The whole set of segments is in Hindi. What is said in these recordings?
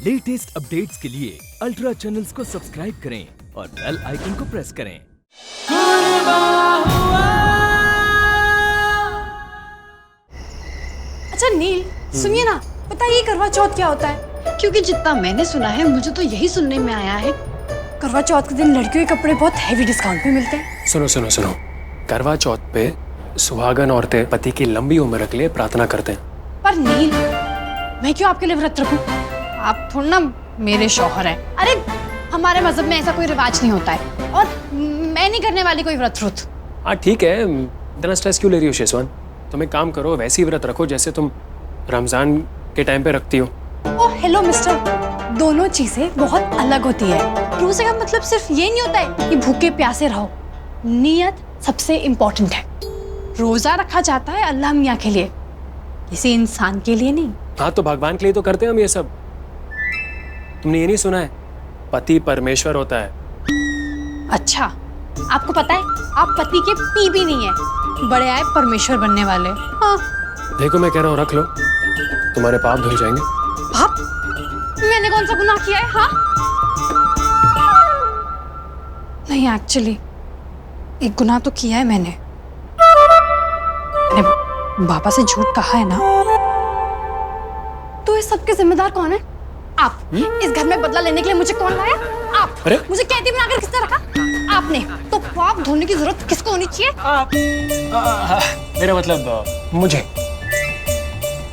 लेटेस्ट अपडेट्स के लिए अल्ट्रा चैनल्स को सब्सक्राइब करें और बेल आइकन को प्रेस करें। अच्छा नील, सुनिए ना, बताइए करवा चौथ क्या होता है? क्योंकि जितना मैंने सुना है मुझे तो यही सुनने में आया है। करवा चौथ के दिन लड़कियों के कपड़े बहुत हैवी डिस्काउंट पे मिलते हैं। सुनो, करवा चौथ पे सुहागन औरतें पति की लंबी उम्र के लिए प्रार्थना करते हैं। पर नील, मैं क्यों आपके लिए व्रत रखूं? आप थोड़ा ना मेरे शौहर हैं। अरे हमारे मजहब में ऐसा कोई रिवाज नहीं होता है और मैं नहीं करने वाली कोई व्रत। हाँ ठीक है, इतना स्ट्रेस क्यों ले रही हो शेषवान? तुम एक काम करो, वैसे ही व्रत रखो जैसे तुम रमजान के टाइम पे रखती हो। ओह हेलो मिस्टर, दोनों चीजें बहुत अलग होती है। रोजे का मतलब सिर्फ ये नहीं होता है कि भूखे प्यासे रहो। नियत सबसे इम्पोर्टेंट है। रोजा रखा जाता है अल्लाह मियाँ के लिए, किसी इंसान के लिए नहीं। हाँ तो भगवान के लिए तो करते हैं हम ये सब। तुमने ये नहीं सुना है, पति परमेश्वर होता है? अच्छा, आपको पता है आप पति के पी भी नहीं है, बड़े आए परमेश्वर बनने वाले। हाँ। देखो मैं कह रहा हूँ रख लो, तुम्हारे पाप धुल जाएंगे। पाप? मैंने कौन सा गुनाह किया है? हाँ नहीं, एक्चुअली एक गुनाह तो किया है मैंने बाबा से झूठ कहा है ना। तो इस सब के जिम्मेदार कौन है? आप। इस घर में बदला लेने के लिए मुझे कौन लाया? आप। अरे? मुझे कैदी बनाकर किसने रखा? आपने। तो पाप धोने की जरूरत किसको होनी चाहिए? मेरा मतलब मुझे।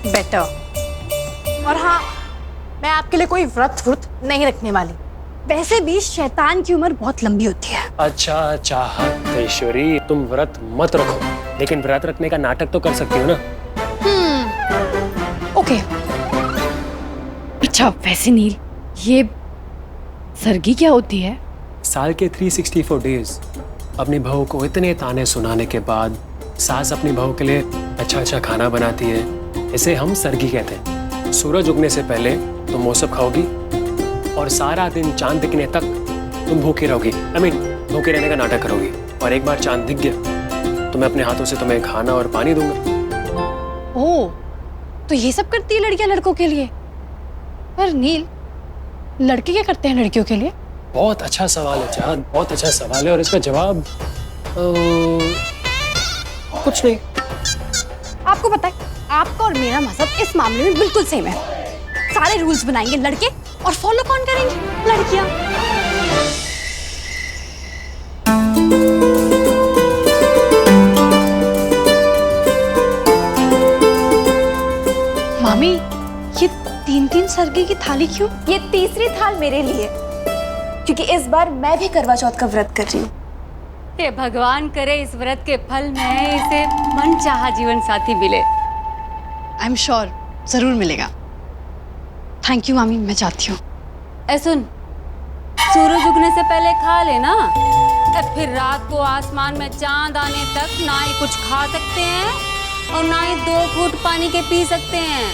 बेटर। और हाँ, मैं आपके लिए कोई व्रत नहीं रखने वाली। वैसे भी शैतान की उम्र बहुत लंबी होती है। अच्छा चाहतेश्वरी, तुम व्रत मत रखो, लेकिन व्रत रखने का नाटक तो कर सकती हो ना। ओके। अच्छा वैसे नील, ये सरगी क्या होती है? साल के 364 डेज अपनी बहू को इतने ताने सुनाने के बाद सास अपनी बहू के लिए अच्छा खाना बनाती है, इसे हम सरगी कहते हैं। सूरज उगने से पहले तुम वो सब खाओगी और सारा दिन चांद दिखने तक तुम भूखी रहोगी। भूखे रहने का नाटक करोगी, और एक बार चांद दिख गया तो मैं अपने हाथों से तुम्हें खाना और पानी दूंगा। ओह, तो ये सब करती है लड़कियां लड़कों के लिए। पर नील, लड़के क्या करते हैं लड़कियों के लिए? बहुत अच्छा सवाल है चांद, बहुत अच्छा सवाल है, और इसका जवाब कुछ नहीं। आपको पता है, आपका और मेरा मजहब इस मामले में बिल्कुल सेम है। सारे रूल्स बनाएंगे लड़के और फॉलो कौन करेंगे? लड़कियां। मामी, ये 3-3 सरगी की थाली क्यों? ये तीसरी थाल मेरे लिए, क्योंकि इस बार मैं भी करवा चौथ का व्रत कर रही हूँ। ये भगवान करे इस व्रत के फल में इसे मनचाहा जीवन साथी मिले। आई एम श्योर जरूर मिलेगा। थैंक यू मामी, मैं जाती हूँ। सुन, सूरज उगने से पहले खा लेना, फिर रात को आसमान में चांद आने तक ना ही कुछ खा सकते हैं और ना ही 2 घूंट पानी के पी सकते हैं।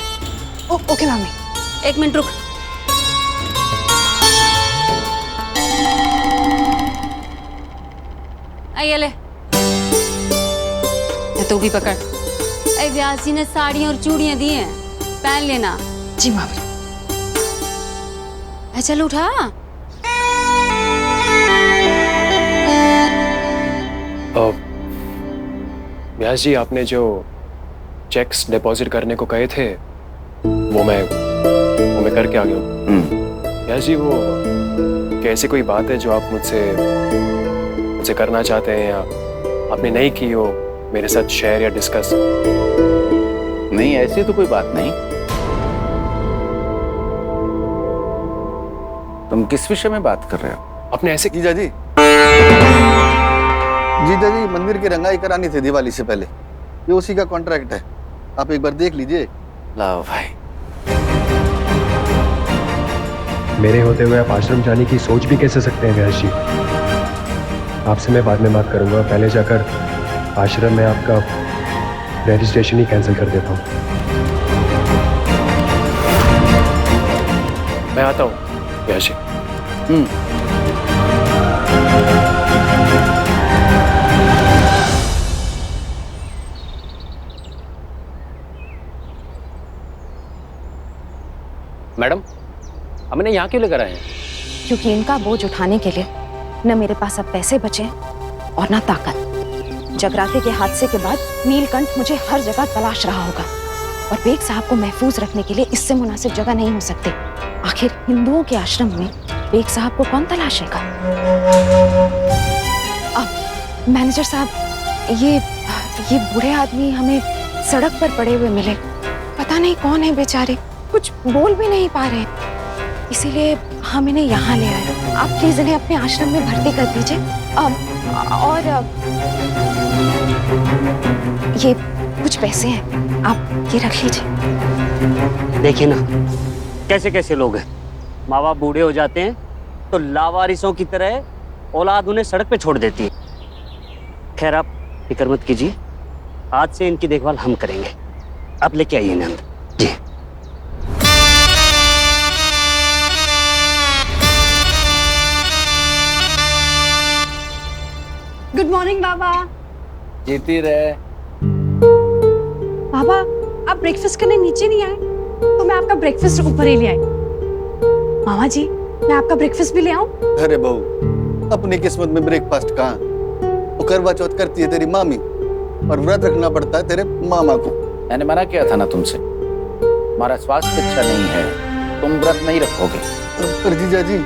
ओके मामी। 1 मिनट रुक। आइए ले, तू भी पकड़। व्यास जी ने साड़ियाँ और चूड़ियाँ दी हैं, पहन लेना। जी मामी। चल उठा। व्यास जी, आपने जो चेक्स डिपॉजिट करने को कहे थे वो मैं करके आ गया हूँ। व्यास जी, वो कैसी कोई बात है जो आप मुझसे करना चाहते हैं या आपने नहीं की हो, मेरे साथ शेयर या डिस्कस? नहीं, ऐसी तो कोई बात नहीं। तुम किस विषय में बात कर रहे हो? आपने ऐसे जीजा जी मंदिर की रंगाई करानी थी दिवाली से पहले, ये उसी का कॉन्ट्रैक्ट है, आप एक बार देख लीजिए। लाओ भाई। मेरे होते हुए आप आश्रम जाने की सोच भी कैसे सकते हैं व्यास जी? आपसे मैं बाद में बात करूंगा, पहले जाकर आश्रम में आपका रजिस्ट्रेशन ही कैंसिल कर देता हूँ। मैं आता हूँ व्यास जी। मैडम, हमने यहाँ क्यों लेकर आए हैं? क्योंकि इनका बोझ उठाने के लिए न मेरे पास अब पैसे बचे और न ताकत। जगराते के हादसे के बाद नीलकंठ मुझे हर जगह तलाश रहा होगा और बेग साहब को महफूज रखने के लिए इससे मुनासिब जगह नहीं हो सकती। आखिर हिंदुओं के आश्रम में बेग साहब को कौन तलाशेगा? अब मैनेजर साहब, ये बूढ़े आदमी हमें सड़क पर पड़े हुए मिले। पता नहीं कौन है बेचारे, कुछ बोल भी नहीं पा रहे, इसीलिए हम इन्हें यहाँ ले आए। आप प्लीज इन्हें अपने आश्रम में भर्ती कर दीजिए। और ये कुछ पैसे हैं, आप ये रख लीजिए। देखिए ना कैसे कैसे लोग हैं। माँ बाप बूढ़े हो जाते हैं तो लावारिसों की तरह औलाद उन्हें सड़क पे छोड़ देती है। खैर आप फिक्र मत कीजिए, आज से इनकी देखभाल हम करेंगे। आप लेके आइए नंद जी। गुड मॉर्निंग बाबा। जीती रहे। बाबा आप ब्रेकफास्ट करने नीचे नहीं आए तो मैं आपका ब्रेकफास्ट ऊपर ही ले आई। मामा जी मैं आपका ब्रेकफास्ट भी ले आऊं? अरे बहू, अपनी किस्मत में ब्रेकफास्ट कहाँ? वो करवा चौथ करती है तेरी मामी और व्रत रखना पड़ता है तेरे मामा को। मैंने मना किया था ना तुमसे, हमारा स्वास्थ्य अच्छा नहीं है, तुम व्रत नहीं रखोगे। पर जीजा जी,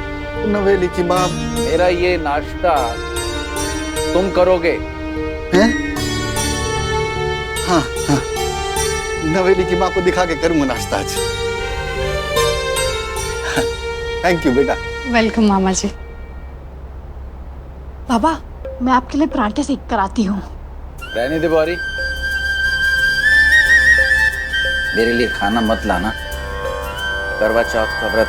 नवेली की माँ। मेरा ये नाश्ता तुम करोगे? हैं? हाँ हाँ, नवेली की माँ को दिखा के करूंगा नाश्ता आज। थैंक यू बेटा। वेलकम मामा जी। बाबा मैं आपके लिए पराठे सेक कर आती हूँ। रहने दे बौरी, मेरे लिए खाना मत लाना। करवा चौथ का व्रत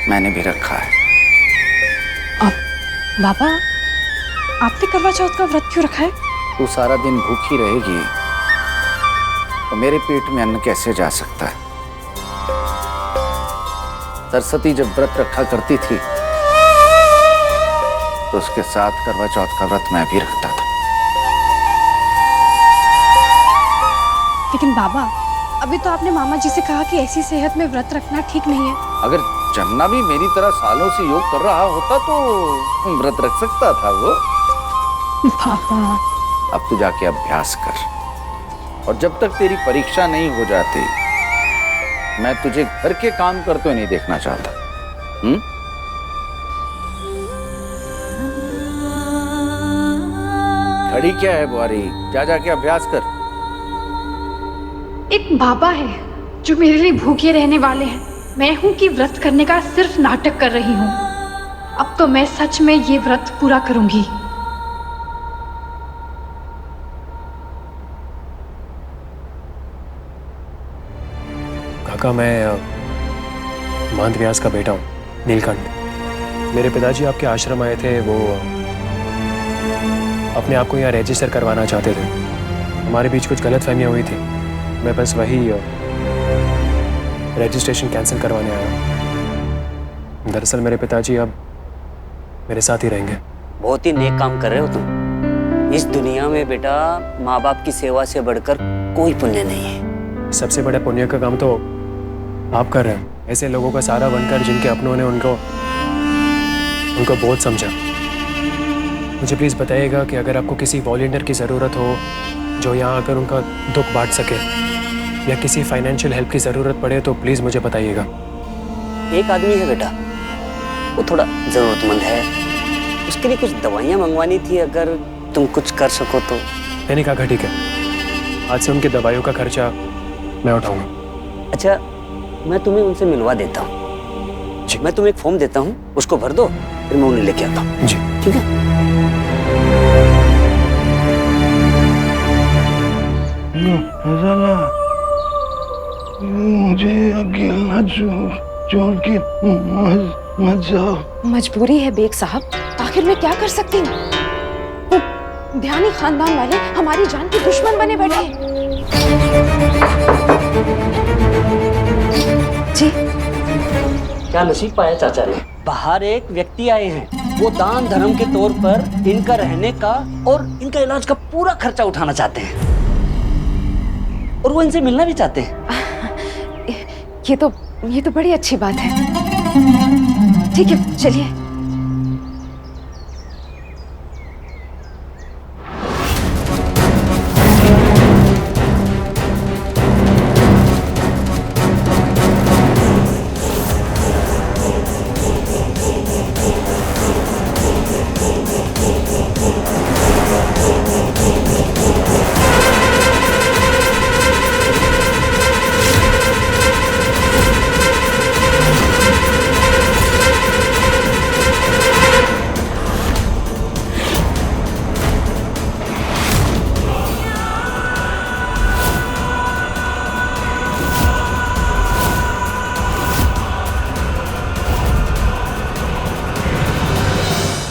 मैंने भी रखा है। अब बाबा आपने करवा चौथ का व्रत क्यों रखा है? तू सारा दिन भूखी रहेगी तो मेरे पेट में अन्न कैसे जा सकता है? सरस्वती जब व्रत रखा करती थी तो उसके साथ करवा चौथ का व्रत मैं भी रखता था। लेकिन बाबा अभी तो आपने मामा जी से कहा कि ऐसी सेहत में व्रत रखना ठीक नहीं है। अगर जमुना भी मेरी तरह सालों से योग कर रहा होता तो व्रत रख सकता था वो। बाबा अब तू जाके अभ्यास कर, और जब तक तेरी परीक्षा नहीं हो जाती मैं तुझे घर के काम करते हुए नहीं देखना चाहता। खड़ी क्या है बुआरी, जा जाके अभ्यास कर। एक बाबा है जो मेरे लिए भूखे रहने वाले हैं। मैं हूं कि व्रत करने का सिर्फ नाटक कर रही हूँ। अब तो मैं सच में ये व्रत पूरा करूंगी। काका मैं महंत व्यास का बेटा हूँ, नीलकंठ। मेरे पिताजी आपके आश्रम आए थे, वो अपने आप को यहाँ रजिस्टर करवाना चाहते थे। हमारे बीच कुछ गलतफहमियाँ हुई थी, मैं बस वही रजिस्ट्रेशन कैंसिल करवाने आया। दरअसल मेरे पिताजी अब मेरे साथ ही रहेंगे। बहुत ही नेक काम कर रहे हो तुम। इस दुनिया में बेटा माँ बाप की सेवा से बढ़कर कोई पुण्य नहीं है। सबसे बड़ा पुण्य का काम तो आप कर रहे हैं, ऐसे लोगों का सहारा बनकर जिनके अपनों ने उनको बहुत समझा। मुझे प्लीज़ बताइएगा कि अगर आपको किसी वॉलंटियर की ज़रूरत हो जो यहाँ आकर उनका दुख बांट सके, या किसी फाइनेंशियल हेल्प की ज़रूरत पड़े तो प्लीज़ मुझे बताइएगा। एक आदमी है बेटा, वो थोड़ा ज़रूरतमंद है, उसके लिए कुछ दवाइयाँ मंगवानी थी, अगर तुम कुछ कर सको तो। मैंने कहा ठीक है, आज से उनकी दवाइयों का खर्चा मैं उठाऊंगा। अच्छा मैं तुम्हें उनसे मिलवा देता हूँ। मैं तुम्हें एक फॉर्म देता हूँ, उसको भर दो, फिर मैं उन्हें लेके आता हूँ। जी ठीक है। मुझे अकेला छोड़ के मत जाओ। मजबूरी है बेग साहब, आखिर मैं क्या कर सकती हूँ? वो ध्यानी खानदान वाले हमारी जान के दुश्मन बने बैठे हैं। जी क्या नसीब पाया चाचा ने। बाहर एक व्यक्ति आए हैं, वो दान धर्म के तौर पर इनका रहने का और इनका इलाज का पूरा खर्चा उठाना चाहते हैं, और वो इनसे मिलना भी चाहते हैं। ये तो बड़ी अच्छी बात है। ठीक है, चलिए।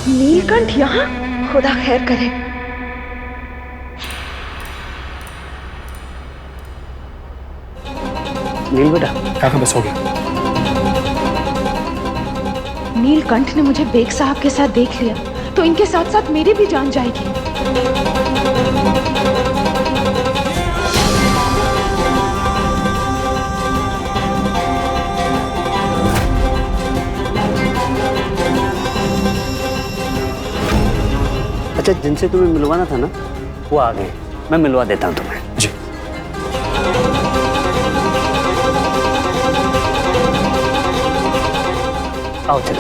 नीलकंठ यहाँ? खुदा खैर करे। नील बेटा, काका बस हो गया। नीलकंठ ने मुझे बेग साहब के साथ देख लिया तो इनके साथ साथ मेरी भी जान जाएगी। अच्छा, जिनसे तुम्हें मिलवाना था ना, वो आ गए। मैं मिलवा देता हूँ तुम्हें। जी। आओ चले।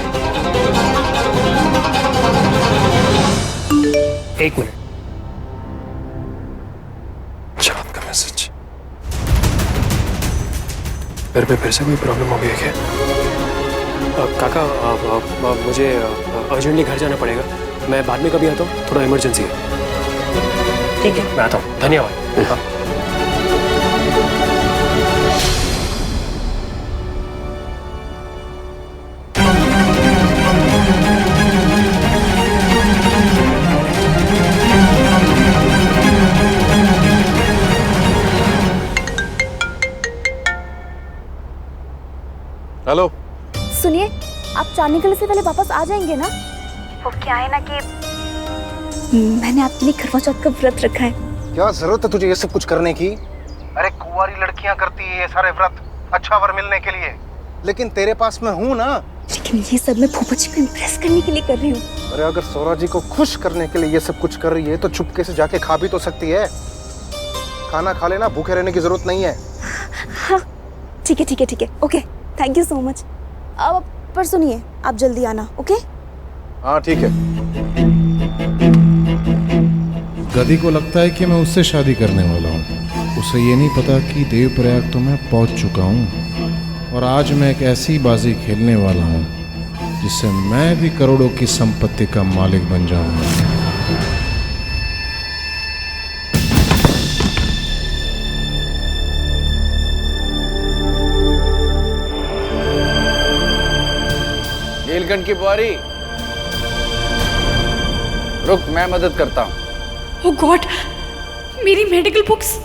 एक मिनट। चाँद का मैसेज। घर पे फिर से कोई प्रॉब्लम हो गई है क्या? काका, मुझे अर्जेंटली घर जाना पड़ेगा। मैं बाद में कभी आता हूँ, थोड़ा इमरजेंसी है। ठीक है, मैं आता हूँ। धन्यवाद। हाँ। हेलो। सुनिए, आप चाय निकलने से पहले वापस आ जाएंगे ना? वो क्या है ना कि मैंने आपके लिए करवा चौथ का व्रत रखा है। क्या जरूरत है तुझे ये सब कुछ करने की? अरे कुंवारी लड़कियां करती है ये सारे व्रत अच्छा वर मिलने के लिए, लेकिन तेरे पास मैं हूँ ना। लेकिन ये सब मैं फूफा जी को इम्प्रेस करने के लिए कर रही हूँ। अरे अगर सौरा जी को खुश करने के लिए ये सब कुछ कर रही है तो चुपके से जाके खा भी तो सकती है। खाना खा लेना, भूखे रहने की जरूरत नहीं है। हाँ ठीक है, ठीक है, ठीक है, okay, thank you so much. अब पर सुनिए, आप जल्दी आना, ओके? हाँ ठीक है। गधी को लगता है कि मैं उससे शादी करने वाला हूँ। उसे ये नहीं पता कि देवप्रयाग तो मैं पहुँच चुका हूँ और आज मैं एक ऐसी बाजी खेलने वाला हूँ जिससे मैं भी करोड़ों की संपत्ति का मालिक बन जाऊंगा। नीलकंठ की बुआरी, रुक, मैं मदद करता हूँ। ओह गॉड, मेरी मेडिकल बुक्स।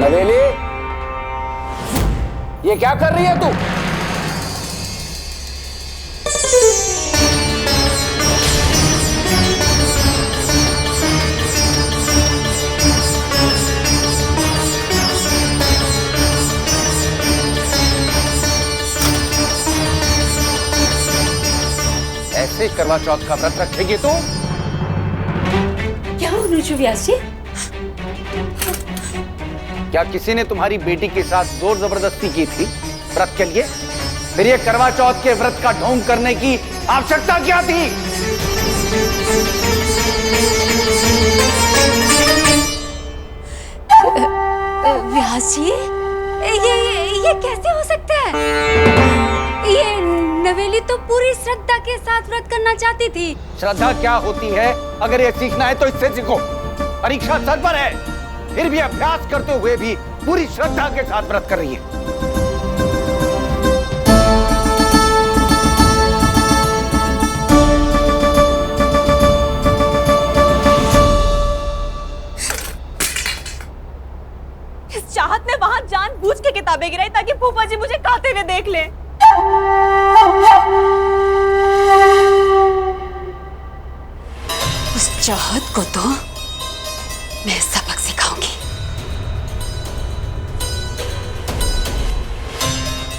नवेली, ये क्या कर रही है तू? ऐसे करवा चौथ का व्रत रखेगी तू? क्या हो रुचि व्यास जी? क्या किसी ने तुम्हारी बेटी के साथ जोर जबरदस्ती की थी व्रत के लिए? फिर ये करवा चौथ के व्रत का ढोंग करने की आवश्यकता क्या थी? व्यास जी, ये कैसे हो सकता है? ये नवेली तो पूरी श्रद्धा के साथ व्रत करना चाहती थी। श्रद्धा क्या होती है? अगर ये सीखना है तो इससे सीखो। परीक्षा सर पर है। फिर भी अभ्यास करते हुए भी पूरी श्रद्धा के साथ व्रत कर रही है। इस चाहत ने वहां जानबूझ के किताबें गिराई ताकि फूफा जी मुझे गाते हुए देख ले। उस चाहत को तो मैं सबक सिखाऊंगी।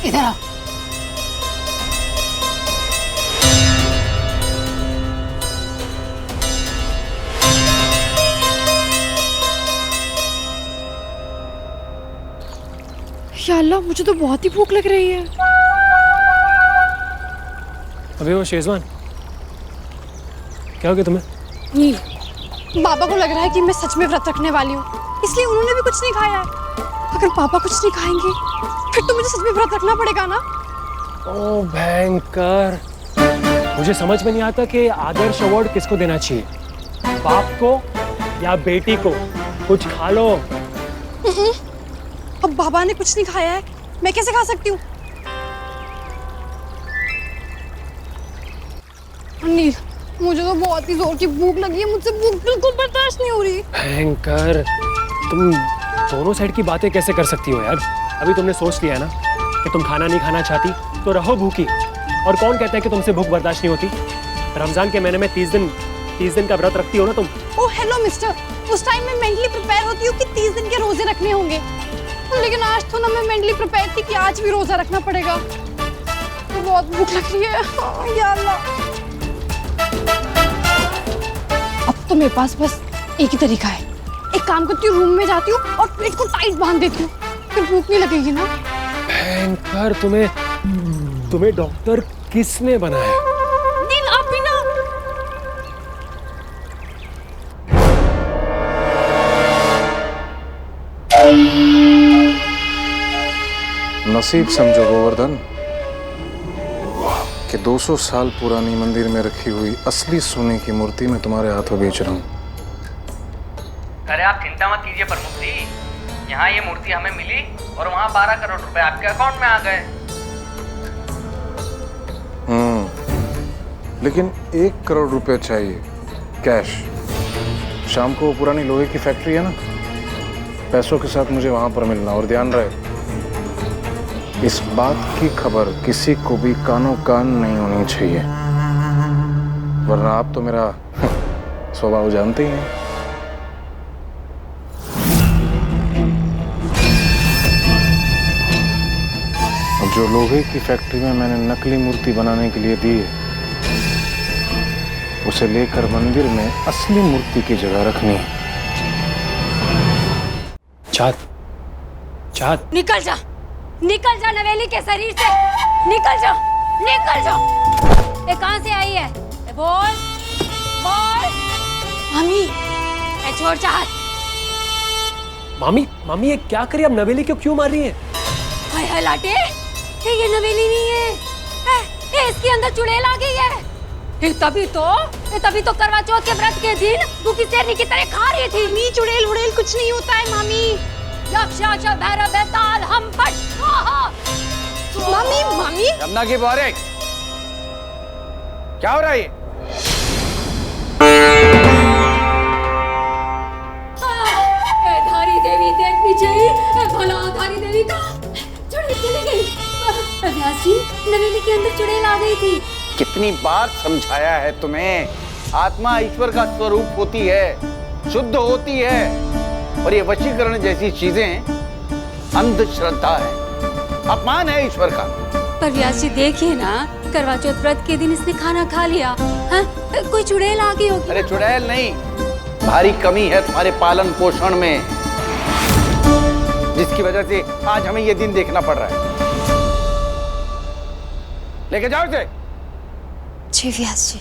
इधर आ। या अल्लाह, मुझे तो बहुत ही भूख लग रही है। अबे वो शेजवान, क्या हो गया तुम्हें? नील, बाबा को लग रहा है कि मैं सच में व्रत रखने वाली हूँ, इसलिए उन्होंने भी कुछ नहीं खाया है। अगर पापा कुछ नहीं खाएंगे फिर तो मुझे सच में व्रत रखना पड़ेगा ना। ओ भयंकर, मुझे समझ में नहीं आता कि आदर्श अवार्ड किसको देना चाहिए, बाप को या बेटी को। कुछ खा लो। अब बाबा ने कुछ नहीं खाया है, मैं कैसे खा सकती हूँ? नील, मुझे तो बहुत ही जोर की भूख लगी है, मुझसे भूख बिल्कुल बर्दाश्त नहीं हो रही। भयंकर, तुम दोनों साइड की बातें कैसे कर सकती हो यार? अभी तुमने सोच लिया ना कि तुम खाना नहीं खाना चाहती, तो रहो भूखी। और कौन कहता है कि तुमसे भूख बर्दाश्त नहीं होती? रमजान के महीने में 30 दिन का व्रत रखती हो ना तुम। ओह हेलो मिस्टर, उस टाइम मैं मेंटली प्रिपेयर होती हूँ कि 30 दिन के रोजे रखने होंगे, लेकिन आज तो ना मैं मेंटली प्रिपेयर थी कि आज भी रोजा रखना पड़ेगा। तो बहुत भूख लग रही है या अल्लाह। अब तो मेरे पास बस एक ही तरीका है, एक काम करती हूँ, रूम में जाती हूँ और पेट को टाइट बांध देती हूँ, फिर भूख नहीं लगेगी ना। भयंकर, तुम्हें डॉक्टर किसने बनाया? नील, आप भी ना। नसीब समझो गोवर्धन कि 200 साल पुरानी मंदिर में रखी हुई असली सोने की मूर्ति मैं तुम्हारे हाथों बेच रहा हूँ। अरे आप चिंता मत कीजिए प्रमुख जी, यहाँ ये मूर्ति हमें मिली और वहाँ 12 करोड़ रुपए आपके अकाउंट में आ गए। लेकिन 1 करोड़ रुपए चाहिए कैश। शाम को पुरानी लोहे की फैक्ट्री है ना, पैसों के साथ मुझे वहां पर मिलना। और ध्यान रहे, इस बात की खबर किसी को भी कानो कान नहीं होनी चाहिए, वरना आप तो मेरा स्वभाव जानते ही हैं। और जो लोहे की फैक्ट्री में मैंने नकली मूर्ति बनाने के लिए दी है, उसे लेकर मंदिर में असली मूर्ति की जगह रखनी है। चाँद, निकल जा नवेली के शरीर से, निकल जा। ये कहाँ से आई है? बोल। मामी, छोड़ चाहत। मामी ये क्या करी? अब नवेली क्यों मार रही है? हाय लाटे, ये नवेली नहीं है, ये इसके अंदर चुड़ैल आ गई है। तभी तो करवा चौथ के व्रत के दिन भूखी शेरनी की तरह खा रही थी। मामी, चुड़ैल वुड़ैल कुछ नहीं होता है मामी। यक्ष भैरव बेताल हम फट। मामी यमुना की बौरे, क्या हो रहा है ये? धारी देवी देखनी चाहिए, भला धारी देवी का चुड़ैल चली गई। व्यास जी, नवेली के अंदर चुड़ैल आ गई थी। कितनी बार समझाया है तुम्हें, आत्मा ईश्वर का स्वरूप होती है, शुद्ध होती है, और ये वशीकरण जैसी चीजें अंधश्रद्धा है, अपमान है ईश्वर का। पर व्यास जी देखिए ना, करवा चौथ व्रत के दिन इसने खाना खा लिया, हाँ? कोई चुड़ैल आ गई होगी। अरे चुड़ैल नहीं, भारी कमी है तुम्हारे पालन पोषण में, जिसकी वजह से आज हमें ये दिन देखना पड़ रहा है। लेके जाओ इसे। जी व्यास जी।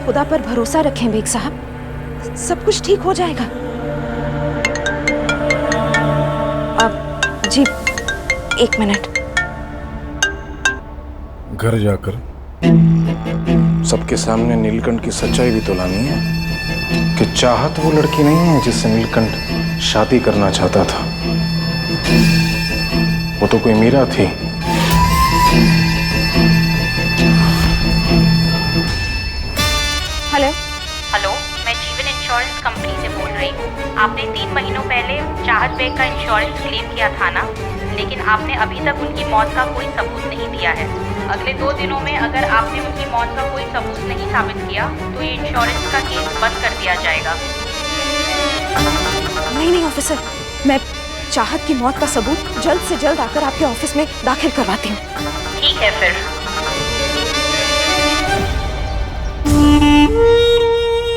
खुदा पर भरोसा रखें बेग साहब, सब कुछ ठीक हो जाएगा। अब जी 1 मिनट। घर जाकर सबके सामने नीलकंठ की सच्चाई भी तो लानी है कि चाहत वो लड़की नहीं है जिससे नीलकंठ शादी करना चाहता था। वो तो कोई मीरा थी। हेलो हेलो, मैं जीवन इंश्योरेंस कंपनी से बोल रही हूँ। आपने 3 महीनों पहले चाहत बेग का इंश्योरेंस क्लेम किया था ना, लेकिन आपने अभी तक उनकी मौत का कोई सबूत नहीं दिया है। अगले 2 दिनों में अगर आपने उनकी मौत का कोई सबूत नहीं साबित किया तो ये इंश्योरेंस का केस बंद कर दिया जाएगा। नहीं ऑफिसर, मैं चाहत की मौत का सबूत जल्द से जल्द आकर आपके ऑफिस में दाखिल करवाती हूँ। ठीक है फिर।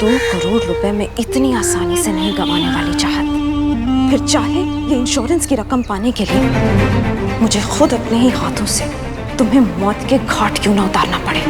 2 करोड़ रुपए में इतनी आसानी से नहीं गंवाने वाली चाहत। फिर चाहे ये इंश्योरेंस की रकम पाने के लिए मुझे खुद अपने ही हाथों से तुम्हें मौत के घाट क्यों ना उतारना पड़े।